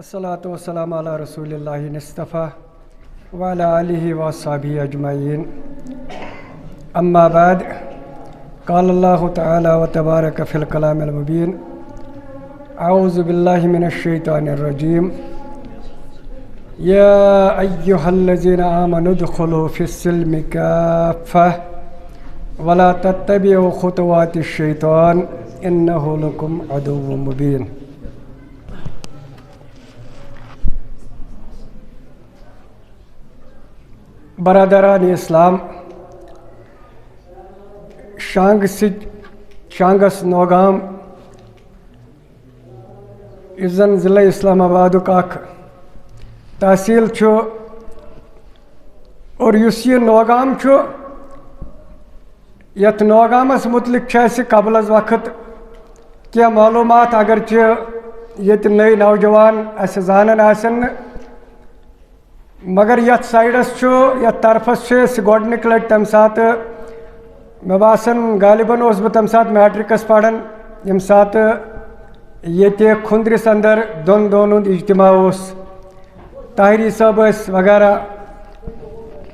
الصلاة والسلام على رسول الله المصطفى وعلى آله وصحبه أجمعين. أما بعد، قال الله تعالى وتبارك في الكلام المبين: أعوذ بالله من الشيطان الرجيم. يا أيها الذين آمنوا ادخلوا في السلم كافة ولا تتبعوا خطوات الشيطان إنه لكم عدو مبين. برادران اسلام، شانگس نوگام زن ضلع اسلام آباد تحصیل اور یہ نوگام یت نوگامس متعلق قبل از وقت کیا معلومات اگرچہ یہ نئی نوجوان اس زانن آسن، مگر یت سائڈس یت طرفس گۄڈنِک لٹہِ تمہِ ساتہٕ مےٚ باسان غالباً اوسُس بہٕ تمہِ ساتہٕ میٹرکس پران ییٚمہِ ساتہٕ ییٚتہِ کھُنٛدرِس اندر دۄن دۄہن ہُنٛد اجتماع اوس، طاہری صٲب ٲسۍ وغیرہ،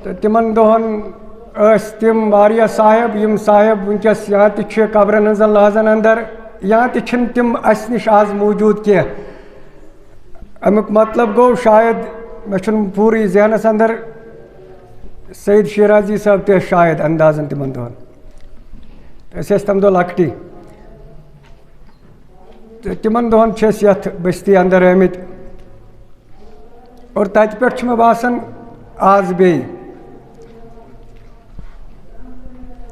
تہٕ تِمن دۄہن ٲسۍ تِم واریاہ صاحب یِم صاحب وٕنکیٚس یا تہِ چھِ قبرن ہٕنٛزن لحاظن اندر یا تہِ چھِنہٕ تِم اَسہِ نِش آز موٗجوٗد کینٛہہ. امیُک مطلب گوٚو شاید مےٚ چھُنہٕ پوٗرٕ ذہنس اندر سعید شیرازی صٲب تہِ ٲسۍ شاید اندازن تِمن دۄہن، أسۍ ٲسۍ تمہِ دۄہ لۄکٹی، تہٕ تِمن دۄہن چھِ أسۍ یتھ بستی اندر آمٕتۍ اور تتہِ پٮ۪ٹھ چھُ مےٚ باسان آز بیٚیہِ.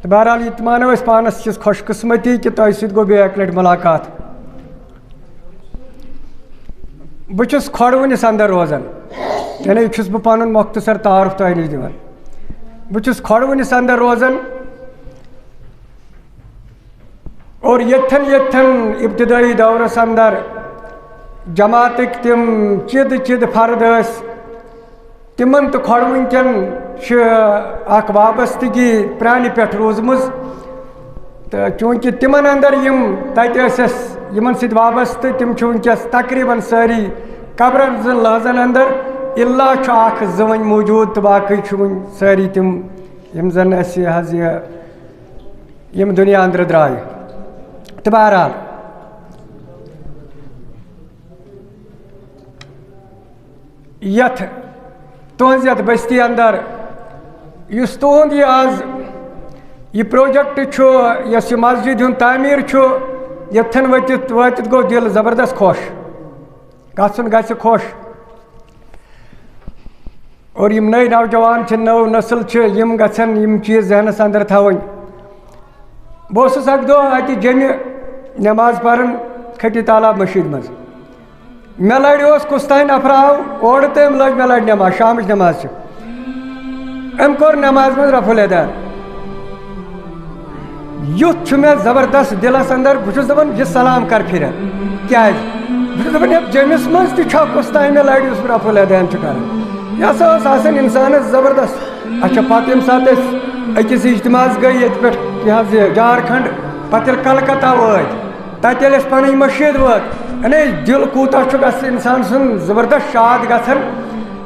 تہٕ بہرحال یہِ تہِ مانو أسۍ پانس چھِس خوش قسمتی کہِ تۄہہِ سۭتۍ گوٚو بیٚیہِ اکہِ لٹہِ مُلاقات. بہٕ چھُس کھۄڈوٕنِس اندر روزان، یعنی چھُس بہٕ پنُن مۄختصر تعارُف تۄہہِ نِش دِوان. بہٕ چھُس کھۄڈوٕنِس اندر روزان اور ییٚتھٮ۪ن ابتدٲیی دورس اندر جماعتٕکۍ تِم چِد فرد ٲسۍ، تِمن تہٕ کھۄڈوٕنۍ کٮ۪ن چھِ اکھ وابستگی پرانہِ پٮ۪ٹھ روٗزمٕژ. تہٕ چوٗنٛکہِ تِمن اندر یِم تتہِ ٲسۍ اَسہِ یِمن سۭتۍ وابستہٕ تِم چھِ وٕنکیٚس تقریٖباً سٲری قبرن ہٕنٛزن لحاظن اندر، اِلا چھُ اکھ زٕ وۄنۍ موٗجوٗد تہٕ باقٕے چھُ وۄنۍ سٲری تِم یِم زن اَسہِ حظ یِم دُنیا اندرٕ درٛایہِ. تہٕ بہرحال یتھ تُہنٛزِ یتھ بستی اندر یُس تُہُنٛد یہِ آز یہِ پروجیکٹ چھُ، یۄس یہِ مسجد ہُنٛد تعمیٖر چھُ، ییٚتھٮ۪ن وٲتِتھ گوٚو دِل زبردست خۄش، گژھُن گژھِ خۄش. اور یِم نٔے نوجوان چھِ، نٔو نسل چھِ، یِم گژھن یِم چیٖز ذہنس اندر تھاوٕنۍ. بہٕ اوسُس اکہِ دۄہ اتہِ جیٚمہِ نٮ۪ماز پران کھٹی تالاب مسجد منٛز. مےٚ لڑِ اوس کُس تانۍ نفر آو اورٕ تہٕ أمۍ لٲج مےٚ لڑِ نٮ۪ماز، شامٕچ نٮ۪ماز چھِ. أمۍ کوٚر نٮ۪مازِ منٛز رفُل ادا. یُتھ چھُ مےٚ زبردست دِلس اندر، بہٕ چھُس دپان یہِ سلام کر پھِرِ، کیٛازِ بہٕ چھُس دپان یتھ جیٚمِس منٛز تہِ چھا کُس تانۍ مےٚ لڑِ یُس رفُل ادان چھُ کران. یہِ ہسا ٲس آسان انسانس زبردست. اچھا پتہٕ ییٚمہِ ساتہٕ أسۍ أکِس اجتماعس گٔے ییٚتہِ پٮ۪ٹھ یہِ حظ یہِ جھارکھنڈ، پتہٕ ییٚلہِ کلکتہ وٲتۍ، تتہِ ییٚلہِ أسۍ پنٕنۍ مسجد وٲژ، یعنی دِل کوٗتاہ چھُ گژھان انسان سُنٛد زبردست شاد گژھان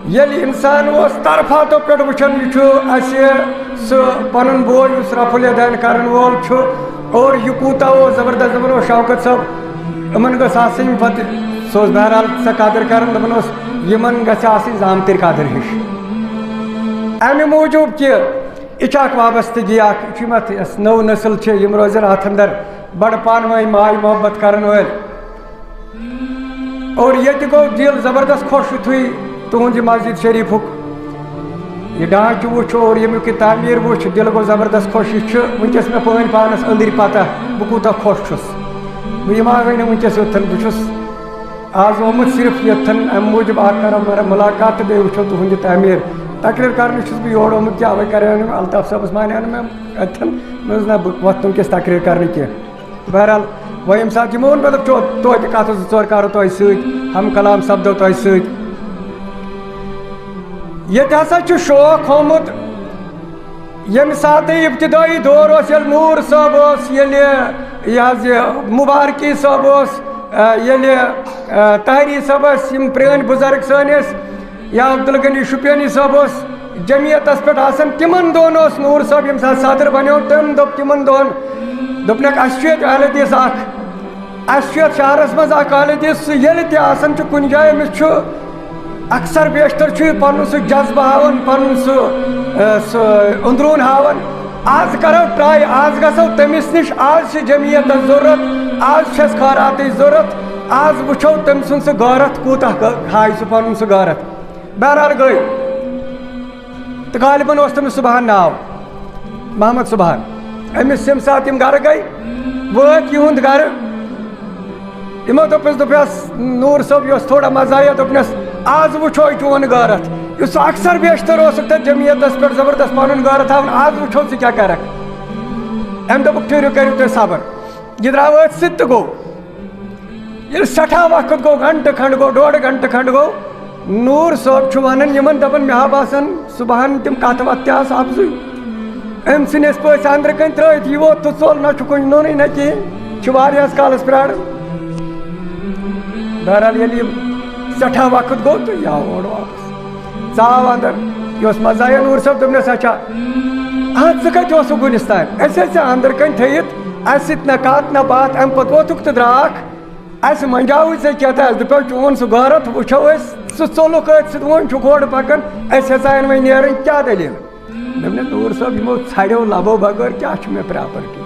ییٚلہِ انسان اوس طرفاتو پٮ۪ٹھ وٕچھان یہِ چھُ اسہِ سُہ پنُن بوے یُس رفُل ادان کرن وول چھُ، اور یہِ کوٗتاہ اوس زبردست. دپان اوس شوکت صٲب یِمن گٔژھ آسٕنۍ پتہٕ، سُہ اوس بہرحال سۄ قدٕر کران، دپان اوس یِمن گژھِ آسٕنۍ زامتٕرۍ قدٕر ہِش. امہِ موٗجوٗب کہِ یہِ چھِ اکھ وابستگی اکھ، یہِ چھُ یِم اتھ یۄس نٔو نسل چھِ یِم روزن اتھ اندر بڑٕ پانہٕ ؤنۍ ماے محبت کرن وٲلۍ. اور ییٚتہِ گوٚو دِل زبردست خۄش یُتھُے تُہُنٛد یہِ مسجد شریٖفُک یہِ ڈھانچہٕ وٕچھ اور ییٚمیُک یہِ تعمیٖر وٕچھ، دِل گوٚو زبردست خۄش. یہِ چھُ وٕنکیٚس مےٚ پٲنۍ پانس أنٛدٕرۍ پتہ بہٕ کوٗتاہ خۄش چھُس. بہٕ یِمہٕ نہٕ وٕنکیٚس یوٚتھن، بہٕ چھُس آز آمُت صرف یوٚتھن امہِ موٗجوٗب اکھ کرو مُلاقات تہٕ بیٚیہِ وٕچھو تُہُنٛد یہِ تعمیٖر. تقریٖر کرنہِ چھُس بہٕ یور آمُت کہِ اَوَے کریو نہٕ مےٚ، الطاف صٲبس مانیو نہٕ مےٚ اتھٮ۪ن، مےٚ دوٚپ نہ بہٕ وۄتھٕ وٕنکیٚس تقریٖر کرنہٕ کینٛہہ. بہرحال وۄنۍ ییٚمہِ ساتہٕ یِمو ووٚن مےٚ دوٚپ توتہِ کتھٕ زٕ ژور کرو تۄہہِ سۭتۍ، ہم کلام سپدو تۄہہِ سۭتۍ. ییٚتہِ ہسا چھُ شوق ہومُت ییٚمہِ ساتہٕ ابتدٲیی دور اوس، ییٚلہِ نوٗر صٲب اوس، ییٚلہِ یہِ حظ یہِ مُبارکی صٲب اوس، ییٚلہِ طاہری صٲب پرٛٲنۍ بُزرگ سٲنۍ یا عبدالغنی شُپیانی صٲب جمعیتس پٮ۪ٹھ آسان تِمن دۄہن اوس نوٗر صٲب ییٚمہِ ساتہٕ صدر بنیو تٔمۍ دوٚپ تِمن دۄہن دوٚپنکھ اَسہِ چھُ ییٚتہِ اہل حدیث اکھ اَسہِ چھُ یتھ شہرس منٛز اکھ اہل حدیث سُہ ییٚلہِ تہِ آسان چھُ کُنہِ جایہِ أمِس چھُ اکثر بیشتر چھُ یہِ پنُن سُہ جذبہٕ ہاوان پنُن سُہ أنٛدروٗن ہاوان آز کرو ٹراے آز گژھو تٔمِس نِش آز چھِ جمعیتس ضروٗرت آز چھس خٲراتٕچ ضروٗرت آز وٕچھو تٔمۍ سُنٛد سُہ غٲرت کوٗتاہ ہایہِ سُہ پنُن سُہ غٲرت بہرحال گٔے تہٕ غالباً اوس تٔمِس صُبحن ناو محمد صُبحن أمِس ییٚمہِ ساتہٕ یِم گرٕ گٔے وٲتۍ یِہُنٛد گرٕ یِمو دوٚپُس نوٗر صٲب یہِ اوس تھوڑا مزاحیہ دوٚپنَس آز وٕچھو چون غٲرت یُس سُہ اکثر بیشتر اوسُکھ تتھ جمعیتس پٮ۪ٹھ زبردست پنُن غٲرت ہاوان آز وٕچھو ژٕ کیٛاہ کرکھ أمۍ دوٚپُکھ ٹھٕہرِو کٔرِو تُہۍ صبر یہِ درٛاو أتھۍ سۭتۍ تہٕ گوٚو ییٚلہِ سٮ۪ٹھاہ وقت گوٚو گنٹہٕ کھنٛڈ گوٚو ڈۄڈ گنٹہٕ کھنٛڈ گوٚو نوٗر صٲب چھُ ونان یِمن دپان مےٚ ہا باسان صُبحن تِم کتھٕ وتھٕ تہِ آسہٕ اَفضٕے أمۍ ژھٕنۍ أسۍ پٔژھۍ انٛدرٕ کَنۍ ترٛٲیِتھ یہِ ووت تہٕ ژوٚل نہ چھُ کُنہِ نوٚنُے نہ کِہیٖنۍ چھُ واریاہس کالس پیاران بہرحال ییٚلہِ یِم سٮ۪ٹھاہ وقت گوٚو تہٕ یہِ آو اورٕ واپس ژاو انٛدر یہِ اوس مزاحیہ نوٗر صٲب دوٚپنس اچھا ژٕ کتہِ اوسُکھ وُنِس تام أسۍ ٲسۍ ژےٚ انٛدر کَنۍ تھٲیِتھ اَسہِ سۭتۍ نہ کتھ نہ باتھ اَمہِ پتہٕ ووتھُکھ تہٕ درٛاکھ اَسہِ منٛجاوٕے ژےٚ کیٛاہ اَسہِ دوٚپیو چون سُہ غٲرت وٕچھو أسۍ ژٕ ژوٚلُکھ أتھۍ سۭتۍ وۄنۍ چھُکھ اورٕ پکان أسۍ ہٮ۪ژاین وۄنۍ نیرٕنۍ کیٛاہ دٔلیٖل دوٚپنس نوٗر صٲب یِمو ژھاڑیو لبو بغٲر کیٛاہ چھُ مےٚ پراپرٹی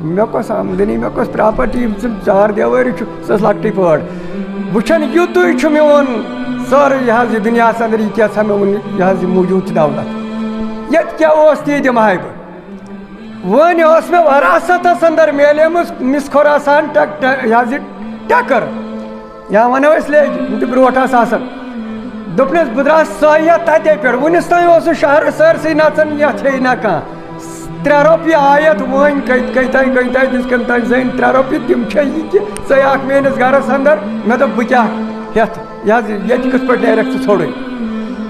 مےٚ کۄس آمدنی مےٚ کۄس پراپرٹی یِم ژٕ چار دیوٲری چھُ سۄ ٲس لۄکٹٕے پٲٹھۍ وٕچھان یِتُے چھُ میون سٲرٕے یہِ حظ یہِ دُنیاہس انٛدر یہِ کیٛاہ مےٚ ووٚن یہِ حظ یہِ موٗجوٗد چھِ دولت ییٚتہِ کیٛاہ اوس تی دِمہاے بہٕ وۄنۍ ٲس مےٚ وراثتس انٛدر میلیمٕژ مِس خۄراسان یہِ حظ یہِ ٹٮ۪کٕر یا وَنو أسۍ لیٚجہِ یِم تہِ برونٛٹھ آسہٕ آسان دوٚپنَس بہٕ درٛاس سٲیِتھ تَتے پٮ۪ٹھ وُنِس تام اوس نہٕ شہرٕ سٲرسٕے نژان یَتھ ہے نہ کانٛہہ 3 رۄپیہِ آیَتھ وۄنۍ کٔتۍ تانۍ دِژ کَن تانۍ زٔنۍ 3 رۄپیہِ تِم چھے یہِ کہِ ژٕ اکھ میٲنِس گرس انٛدر مےٚ دوٚپ بہٕ کیٛاہ ہٮ۪تھ یہِ حظ ییٚتہِ کِتھ پٲٹھۍ نیرکھ ژٕ ژھوٚرُے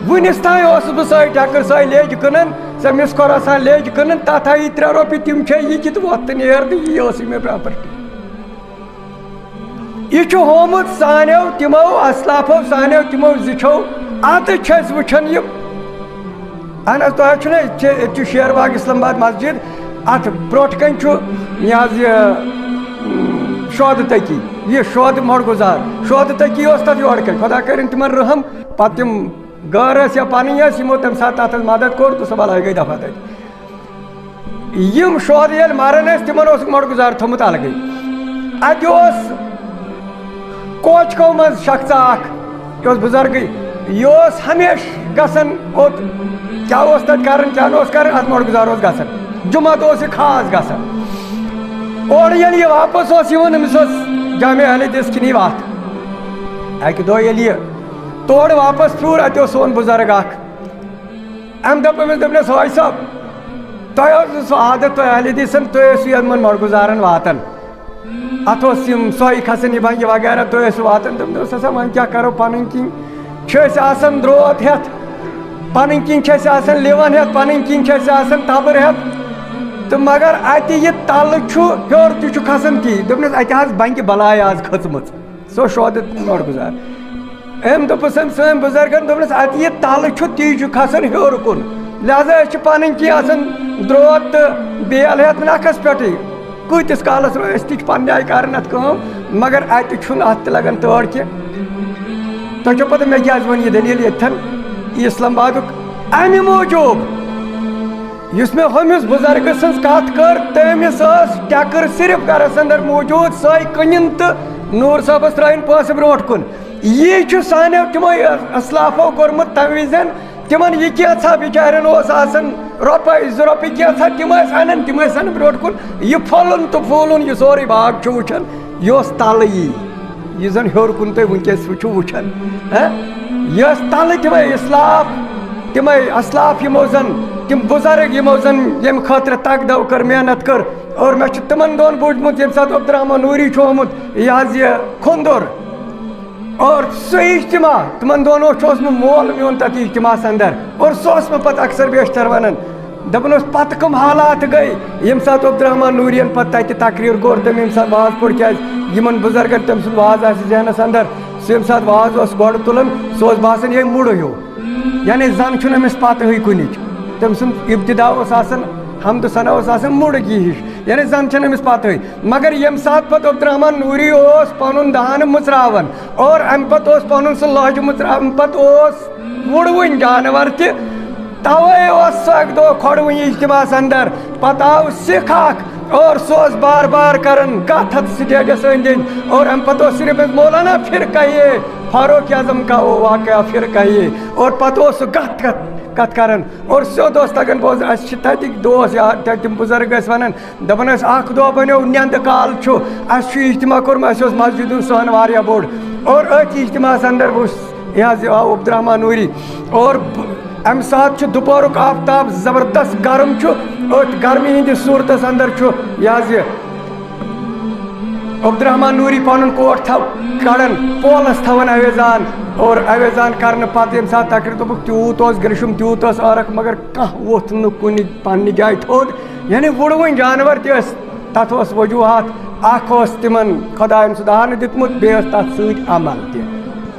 وُنِس تام اوسُس بہٕ سۄے ٹٮ۪کٕر سۄے لیٚجہِ کٕنان سۄ مِس خۄراسان لیٚجہِ کٕنان تتھ آیی 3 رۄپیہِ تِم چھے یہِ کہِ تہٕ وۄتھ تہٕ نیر تہٕ یی ٲسٕے مےٚ پراپرٹی یہِ چھُ ہومُت سانیو تِمو اسلافو سانیو تِمو زِٹھیو ادٕ چھِ أسۍ وٕچھان یہِ اہن حظ تۄہہِ حظ چھُنہ ییٚتہِ چھُ شیر باغ اسلام آباد مسجد اتھ برونٛٹھ کَنۍ چھُ یہِ حظ یہِ شودٕ تٔکی یہِ شودٕ مۄڑگُزار شودٕ تٔکی اوس تتھ یورٕ کَنۍ خۄدا کٔرِنۍ تِمن رحم پتہٕ تِم غٲر ٲسۍ یا پنٕنۍ ٲسۍ یِمو تمہِ ساتہٕ تتھ مدد کوٚر تہٕ سۄ بلاے گٔے دفعہ تتہِ یِم شودٕ ییٚلہِ مران ٲسۍ تِمن اوسُکھ مۄڑگُزار تھوٚمُت الگٕے اتہِ اوس کوچکو منٛز شخصا اکھ یہِ اوس بُزرگٕے یہِ اوس ہمیشہٕ گژھان اوٚت کیٛاہ اوس تتہِ کران کیٛاہ نہٕ اوس کران اتھ مۄڑگُزار اوس گژھان جُمعہ دۄہ اوس یہِ خاص گژھان اورٕ ییٚلہِ یہِ واپس اوس یِوان أمِس اوس جامع اہل حدیث کِنی وتھ اکہِ دۄہ ییٚلہِ یہِ تورٕ واپس پھیوٗر اتہِ اوس سون بُزرگ اکھ أمۍ دوٚپ أمِس دوٚپنس حٲج صٲب تۄہہِ اوسوٕ سُہ عادت تۄہہِ اہل حدیثن تُہۍ ٲسِو یِمن مۄڑگُزارن واتان اتھ اوس یِم سۄے کھسان یہِ بنگہِ وغیرہ تُہۍ ٲسِو واتان دوٚپنس ہسا وۄنۍ کیٛاہ کرو پنٕنۍ کِنۍ چھِ أسۍ آسان درٛوت ہٮ۪تھ پنٕنۍ کِنۍ چھِ اَسہِ آسان لِوَن ہٮ۪تھ پنٕنۍ کِنۍ چھِ اَسہِ آسان تبٕر ہٮ۪تھ تہٕ مگر اتہِ یہِ تلہٕ چھُ ہیوٚر تہِ چھُ کھسان تی دوٚپنس اتہِ حظ بنگہِ بلاے آز کھٔژمٕژ سُہ اوس شودٕ مۄڑگُزار أمۍ دوٚپُس أمۍ سٲنۍ بُزرگن دوٚپنس اتہِ یہِ تلہٕ چھُ تی چھُ کھسان ہیوٚر کُن لہٰذا أسۍ چھِ پنٕنۍ کِنۍ آسان درٛوت تہٕ بیل ہٮ۪تھ نکھس پٮ۪ٹھٕے کۭتِس کالس أسۍ تہِ چھِ پننہِ آیہِ کران اتھ کٲم مگر اتہِ چھُنہٕ اتھ تہِ لگان تٲر کینٛہہ تۄہہِ چھو پتہ مےٚ کیٛازِ ووٚن یہِ دٔلیٖل ییٚتھٮ۪ن یہِ اسلام آبادُک امہِ موٗجوٗب یُس مےٚ ہُمِس بُزرگہٕ سٕنٛز کتھ کٔر تٔمِس ٲس ٹٮ۪کٕر صرف گرس انٛدر موٗجوٗد سۄے کٕنِن تہٕ نوٗر صٲبس ترٲیِن پونٛسہٕ برونٛٹھ کُن یی چھُ سانیو تِمو اسلافو کوٚرمُت تمہِ وِزٮ۪ن تِمن یہِ کینٛژھا بِچارٮ۪ن اوس آسان رۄپے 2 رۄپیہِ کینٛژھا تِم ٲسۍ انان تِم ٲسۍ انان برونٛٹھ کُن یہِ پھۄلُن تہٕ پھوٗلُن یہِ سورُے باغ چھُ وٕچھان یہِ اوس تلہٕ یہِ زن ہیوٚر کُن تُہۍ وٕنکیٚس چھُو وٕچھان یہِ ٲس تلہٕ تِمے اسلاف تِمے اسلاف یِمو زن تِم بُزرگ یِمو زن ییٚمہِ خٲطرٕ تگدو کٔر محنت کٔر اور مےٚ چھُ تِمن دۄہن بوٗزمُت ییٚمہِ ساتہٕ عبدالرحمان نوٗری چھُ آمُت یہِ حظ یہِ کھُنٛدُر اور سُہ اجتماع تِمن دۄہن اوس چھُ اوسمُت مول میون تتھ اجتماعس انٛدر اور سُہ اوس مےٚ پتہٕ اکثر بیشتر ونان دپان اوس پتہٕ کٕم حالات گٔے ییٚمہِ ساتہٕ عبدالرحمان نوٗرین پتہٕ تتہِ تقریٖر کوٚر تٔمۍ ییٚمہِ ساتہٕ واز پوٚر کیٛازِ یِمن بُزرگن تٔمۍ سُنٛد واز آسہِ ذہنس انٛدر یم سات واز اس گۄڈٕ تُلان سُہ اوس باسان یہِ مُڑٕ ہیوٗ یعنی زن چھُنہٕ أمِس پتہٕ ہٕے کُنِچ تٔمۍ سُنٛد ابتدا اوس آسان حمدٕ ثنا اوس آسان مُڑگی ہِش یعنی زن چھنہٕ أمِس پتہٕ ہٕے مگر ییٚمہِ ساتہٕ پتہٕ عبدالرحمان نوٗری اوس پنُن دہانہٕ مٕژراوان اور امہِ پتہٕ اوس پنُن سُہ لہجہٕ مٕژراوان امہِ پتہٕ اوس وُڑوٕنۍ جانور تہِ توے اوس سُہ اکہِ دۄہ کھۄڑوٕنۍ اجتماعس اندر پتہٕ آو سکھ اکھ اور سُہ اوس بار بار کران کتھ اتھ سٹیجس أنٛدۍ أنٛدۍ اور امہِ پتہٕ اوس صرف مولانا پھر کہیے فاروق اعظم کا وہ واقعہ پھر کہیے اور پتہٕ اوس سُہ کتھ کران اور سیوٚد اوس تگان بوز اسہِ چھِ تتِکۍ دوس یا تتہِ تِم بُزرگ ٲسۍ ونان دپان ٲسۍ اکھ دۄہ بنیو نٮ۪نٛدٕ کال چھُ اسہِ چھُ اجتماع کوٚرمُت اسہِ اوس مسجد صٲبن واریاہ بوٚڑ اور أتھۍ اجتماعس اندر وُچھ یہِ حظ یہِ آو عبدالرحمان نوٗری اور امہِ ساتہٕ چھُ دُپہرُک آفتاب زبردست گرم چھُ أتھۍ گرمی ہٕنٛدِس صوٗرتس اندر چھُ یہِ حظ یہِ عبدالرحمان نوٗری پنُن کوٹ کڑان پولس تھاوان اویزان اور اویزان کرنہٕ پتہٕ ییٚمہِ ساتہٕ تقریٖر دوٚپُکھ تیوٗت اوس گرشُم تیوٗت اوس عٲرق مگر کانٛہہ ووٚتھ نہٕ کُنہِ پننہِ جایہِ تھوٚد یعنی وُڑوٕنۍ جانور تہِ ٲسۍ تتھ اوس وجوٗہات اکھ اوس تِمن خۄداین سُہ دہانہٕ دیُتمُت بیٚیہِ ٲس تتھ سۭتۍ عمل تہِ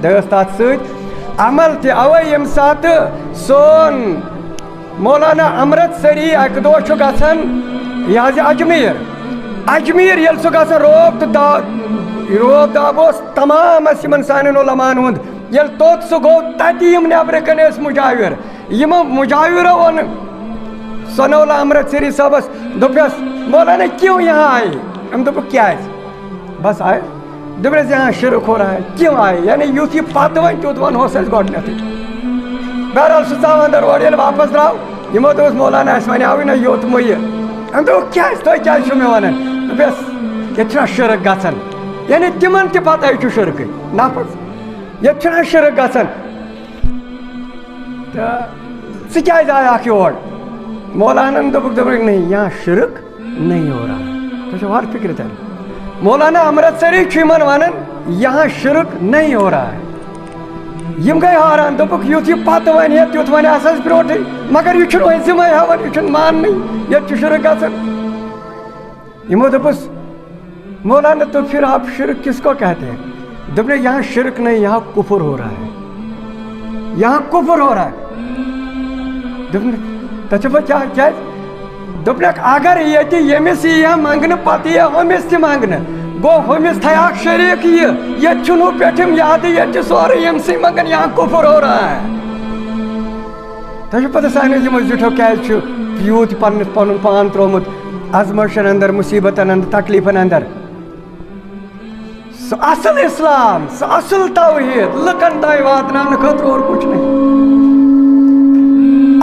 بیٚیہِ ٲس تتھ سۭتۍ عمل تہِ اوے ییٚمہِ ساتہٕ سون مولانا امرتسری اکہِ دۄہ چھُ گژھان یہِ حظ یہِ اجمیٖر ییٚلہِ سُہ گژھان روب تہٕ روب داب اوس تمام اسہِ یِمن سانٮ۪ن علماہن ہُنٛد ییٚلہِ توٚت سُہ گوٚو تتہِ یِم نٮ۪برٕ کنہِ ٲسۍ مُجاوِر یِمو مُجاوِرو ووٚن سونولا امرتسری صٲبس دوٚپنس مولانا کیوں یہاں آئے أمۍ دوٚپُکھ کیٛازِ بس آئے دوٚپنس یہاں شرک ہو رہا ہے کیوں آئے یعنی یُتھ یہِ پتہٕ وۄنۍ تیُتھ ونہوس أسۍ گۄڈنیتھٕے بہرحال سُہ ژاو اندر اورٕ ییٚلہِ واپس درٛاو یِمو دوٚپُس مولانا اسہِ ونیاوٕے نہ یوٚتمُے یہِ أمۍ دوٚپُکھ کیٛازِ تُہۍ کیٛازِ چھِو مےٚ ونان دوٚپیس ییٚتہِ چھُنہ شرک گژھان یعنی تِمن تہِ پتہ چھُ شرکٕے نفظ ییٚتہِ چھُنہ شرک گژھان تہٕ ژٕ کیٛازِ آیاکھ یور مولانن دوٚپُکھ نہیں یہاں شرک نہیں ہو رہا ہے تۄہہِ چھو ہر فکرِ تران مولانا امرتسری چھُ یِمن ونان یہاں شرک نہیں ہو رہا ہے یِم گٔے حٲران دوٚپُکھ یُتھ یہِ پتہٕ ونہِ ہے تیُتھ ونہِ ہس اَسہِ برونٛٹھٕے مگر یہِ چھُنہٕ وۄنۍ زِمے ہاوان یہِ چھُنہٕ ماننٕے ییٚتہِ چھُ شرک گژھان یِمو دوٚپُس مولانا تو پھر آپ شرک کس کو کہتے ہیں دوٚپنَے یہاں شرک نہیں یہاں کفر ہو رہا ہے یہاں کفر ہو رہا ہے تۄہہِ چھُو پتہ کیٛازِ دوٚپنَکھ اگر ییٚتہِ ییٚمِس یی ہا منٛگنہٕ پتہٕ یی ہا ہُمِس تہِ منٛگنہٕ گوٚو ہُمِس تھایاکھ شریٖک ییٚتہِ چھُنہٕ ہُہ پٮ۪ٹھِم یادٕے ییٚتہِ چھُ سورُے ییٚمسٕے منٛگان یہاں کفر ہو رہا ہے تۄہہِ چھُو پتہ سانیو یِمو زِٹھیو کیٛازِ چھُ یوٗت پنُن پان ترٛوومُت ازمٲیشن اندر مُصیبتن اندر تکلیفن اندر سُہ اصل اسلام سُہ اصل توحید لُکن تام واتناونہٕ خٲطرٕ اور کچھ نہیں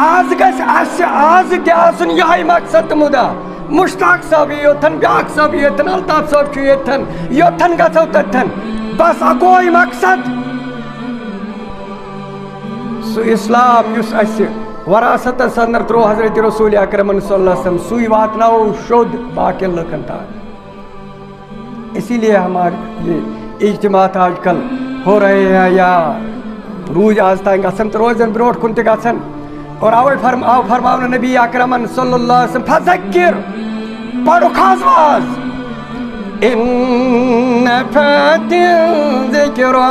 آز گژھِ اسہِ آز تہِ آسُن یِہوٚے مقصد تہٕ مُدا مشتاق صٲب یی یوٚتھن بیٛاکھ صٲب یی یوٚتھن الطاف صٲب چھُ ییٚتھن یوٚتھن گژھو تتھن بس اکوے مقصد سُہ اسلام یُس اسہِ وراثتس اندر ترٛوو حضرت رسول اکرمن صلی اللہ علیہ وسلم سُے واتناوو شوٚد باقین لُکن تام اسی لیے ہمارے یہ اجتماعات آج کل ہو رہے ہیں یا روز آز تام گژھن تہٕ روزن برونٛٹھ کُن تہِ گژھن اور اوے آو فرماونہٕ نبی اکرمن صلی اللہ علیہ وسلم فذکر پرُکھ حظ واز ان نفعت ذکرا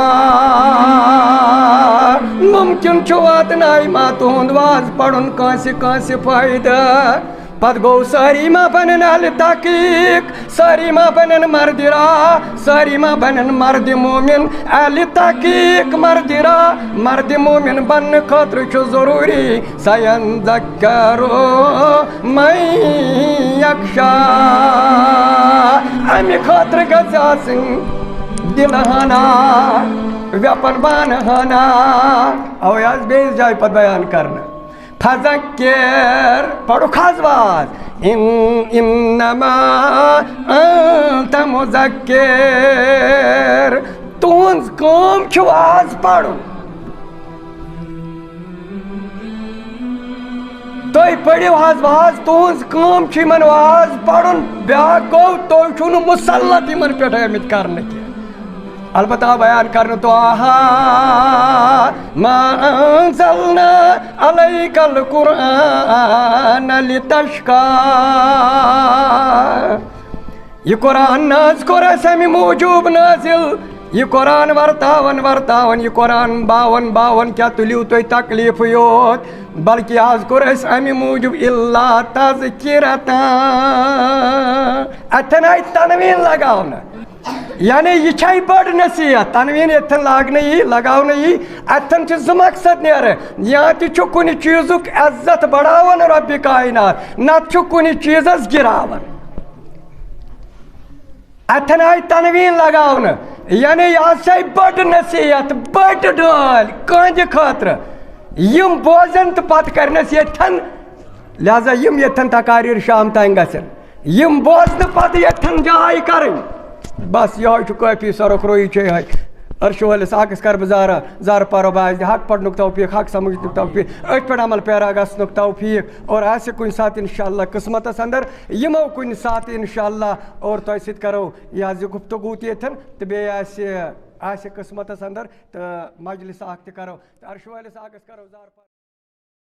ممکن چھُ واتنایہِ ما تُہُنٛد واز پرُن کٲنٛسہِ کٲنٛسہِ فٲیدٕ پتہٕ گوٚو سٲری ما بنن اہلِ تحقیٖق سٲری ما بنن مرد راہ سٲری ما بنن مرد مومن اہلِ تحقیٖق مرد راہ مرد مومن بننہٕ خٲطرٕ چھُ ضروٗری سینذکرُ من یخشا امہِ خٲطرٕ گژھِ آسٕنۍ دِلہٕ ہنا ویپن بانہٕ ہنا اوے حظ بیٚیِس جایہِ پتہٕ بیان کرنہٕ فذکر پرُکھ حظ واز انما انت مذکر تُہنٛز کٲم چھِ واز پرُن تُہۍ پٔرِو حظ واز تُہنٛز کٲم چھِ یِمن واز پرُن بیٛاکھ گوٚو تُہۍ چھُو نہٕ مُسلط یِمن پٮ۪ٹھ آمٕتۍ کرنہٕ کینٛہہ البتہ بیان کرنہٕ طٰہٰ ما انزلنا علیک القرآن لتشقیٰ یہ قرآن نہ حظ کوٚر اَسہِ اَمہِ موٗجوٗب نٲزِل یہ قرآن ورتاون یہ قرآن باون کیا تلیو تھی تکلیف یوت بلکہ آز کور اس امی موجب اللہ تذکرتا اتن آئی تنوین لگاونا یعنی یہ چھائی بڑ نصیحت تنوین اتن لاگنے ہی لگاونے ہی اتن چھ زٕ مقصد نیرے یہاں تی چھو کنی چیزک عزت بڑھاون رب کائنات نت چھو کنی چیزس گراون اتن آئی تنوین لگاونا یعنی یہ چھائی بڑ نصیحت بڑ ڈال کاندِ خاطر یم بوزن تو پت کرنس یتن لہذا یم یتن تقاریر شام تین گژھن یم بوزن پتہ یتن جاے کرن بس یہ کافی سرک روی چھ عرش وٲلِس حقس کر بہٕ زارٕ پارو باز حق پڑنُک توفیق حق سمجھنُک توفیق أتھۍ پٮ۪ٹھ عمل پیرا گژھنُک توفیق اور آسہِ کُنہِ ساتہٕ انشاءاللہ قسمتس اندر یِمو کُنہِ ساتہٕ انشاءاللہ اور تۄہہِ سۭتۍ کرو یہِ حظ یہِ گفتگوٗ تہِ ییٚتھن تہٕ بیٚیہِ آسہِ قسمتس اندر تہٕ مجلس اکھ تہِ کرو تہٕ عرش وٲلِس حقس کرو زارٕ